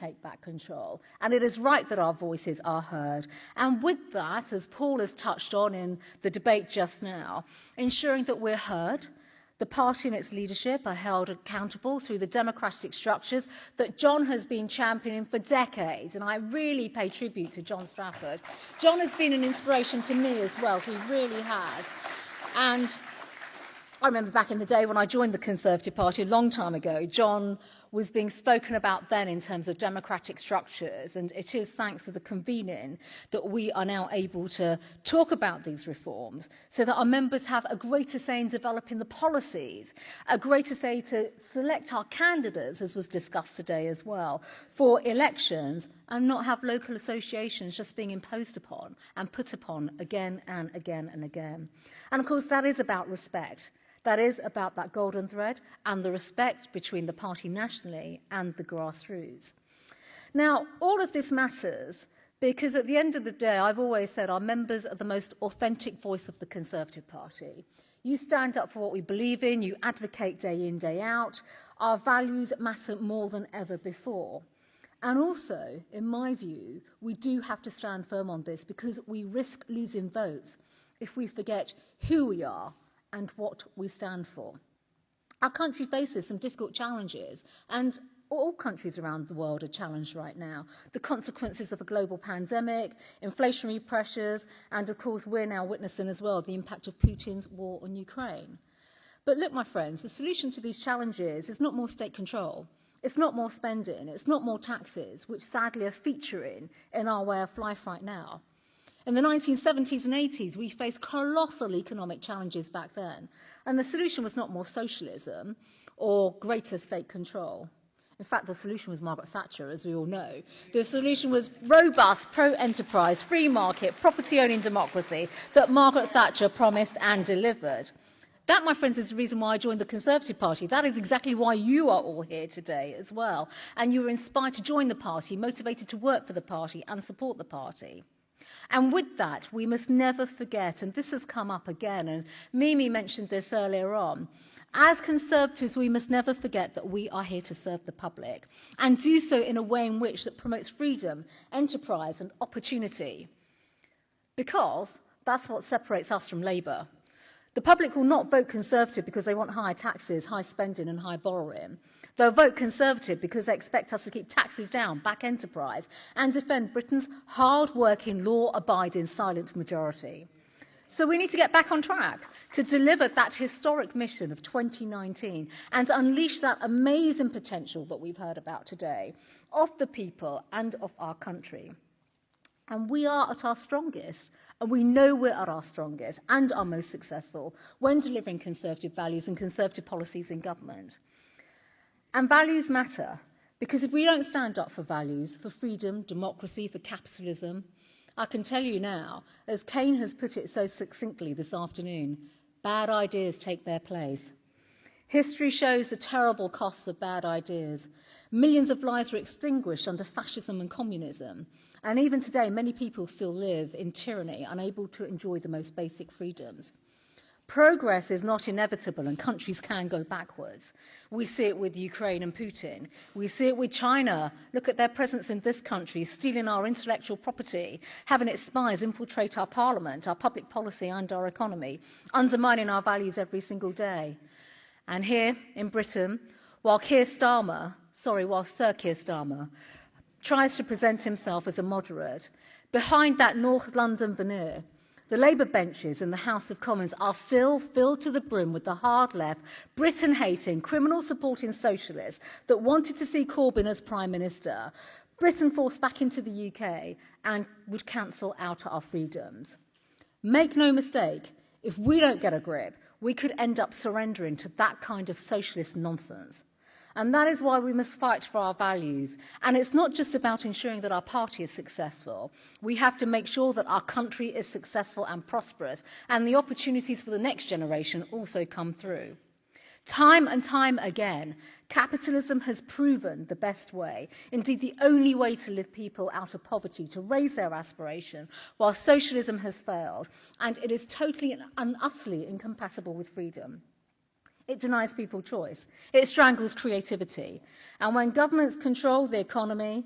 take back control. And it is right that our voices are heard. And with that, as Paul has touched on in the debate just now, ensuring that we're heard, the party and its leadership are held accountable through the democratic structures that John has been championing for decades. And I really pay tribute to John Strafford. John has been an inspiration to me as well. He really has. And I remember back in the day when I joined the Conservative Party a long time ago, John was being spoken about then in terms of democratic structures, and it is thanks to the convening that we are now able to talk about these reforms so that our members have a greater say in developing the policies, a greater say to select our candidates, as was discussed today as well, for elections, and not have local associations just being imposed upon and put upon again and again and again. And of course, that is about respect. That is about that golden thread and the respect between the party nationally and the grassroots. Now, all of this matters because at the end of the day, I've always said our members are the most authentic voice of the Conservative Party. You stand up for what we believe in, you advocate day in, day out. Our values matter more than ever before. And also, in my view, we do have to stand firm on this because we risk losing votes if we forget who we are and what we stand for. Our country faces some difficult challenges, and all countries around the world are challenged right now. The consequences of a global pandemic, inflationary pressures, and of course we're now witnessing as well the impact of Putin's war on Ukraine. But look, my friends, the solution to these challenges is not more state control. It's not more spending. It's not more taxes, which sadly are featuring in our way of life right now. In the 1970s and 80s, we faced colossal economic challenges back then, and the solution was not more socialism or greater state control. In fact, the solution was Margaret Thatcher, as we all know. The solution was robust, pro-enterprise, free market, property-owning democracy that Margaret Thatcher promised and delivered. That, my friends, is the reason why I joined the Conservative Party. That is exactly why you are all here today as well. And you were inspired to join the party, motivated to work for the party and support the party. And with that, we must never forget, and this has come up again, and Mimi mentioned this earlier on, as Conservatives, we must never forget that we are here to serve the public and do so in a way in which that promotes freedom, enterprise and opportunity, because that's what separates us from Labour. The public will not vote Conservative because they want higher taxes, high spending and high borrowing. They'll vote Conservative because they expect us to keep taxes down, back enterprise, and defend Britain's hard-working, law-abiding, silent majority. So we need to get back on track to deliver that historic mission of 2019 and unleash that amazing potential that we've heard about today of the people and of our country. And we are at our strongest, and we know we're at our strongest and our most successful when delivering Conservative values and Conservative policies in government. And values matter, because if we don't stand up for values, for freedom, democracy, for capitalism, I can tell you now, as Kane has put it so succinctly this afternoon, bad ideas take their place. History shows the terrible costs of bad ideas. Millions of lives were extinguished under fascism and communism. And even today, many people still live in tyranny, unable to enjoy the most basic freedoms. Progress is not inevitable, and countries can go backwards. We see it with Ukraine and Putin. We see it with China. Look at their presence in this country, stealing our intellectual property, having its spies infiltrate our parliament, our public policy and our economy, undermining our values every single day. And here in Britain, while Sir Keir Starmer tries to present himself as a moderate, behind that North London veneer, the Labour benches in the House of Commons are still filled to the brim with the hard left, Britain-hating, criminal-supporting socialists that wanted to see Corbyn as Prime Minister, Britain forced back into the UK, and would cancel out our freedoms. Make no mistake, if we don't get a grip, we could end up surrendering to that kind of socialist nonsense. And that is why we must fight for our values. And it's not just about ensuring that our party is successful. We have to make sure that our country is successful and prosperous, and the opportunities for the next generation also come through. Time and time again, capitalism has proven the best way, indeed the only way to lift people out of poverty, to raise their aspiration, while socialism has failed, and it is totally and utterly incompatible with freedom. It denies people choice. It strangles creativity. And when governments control the economy,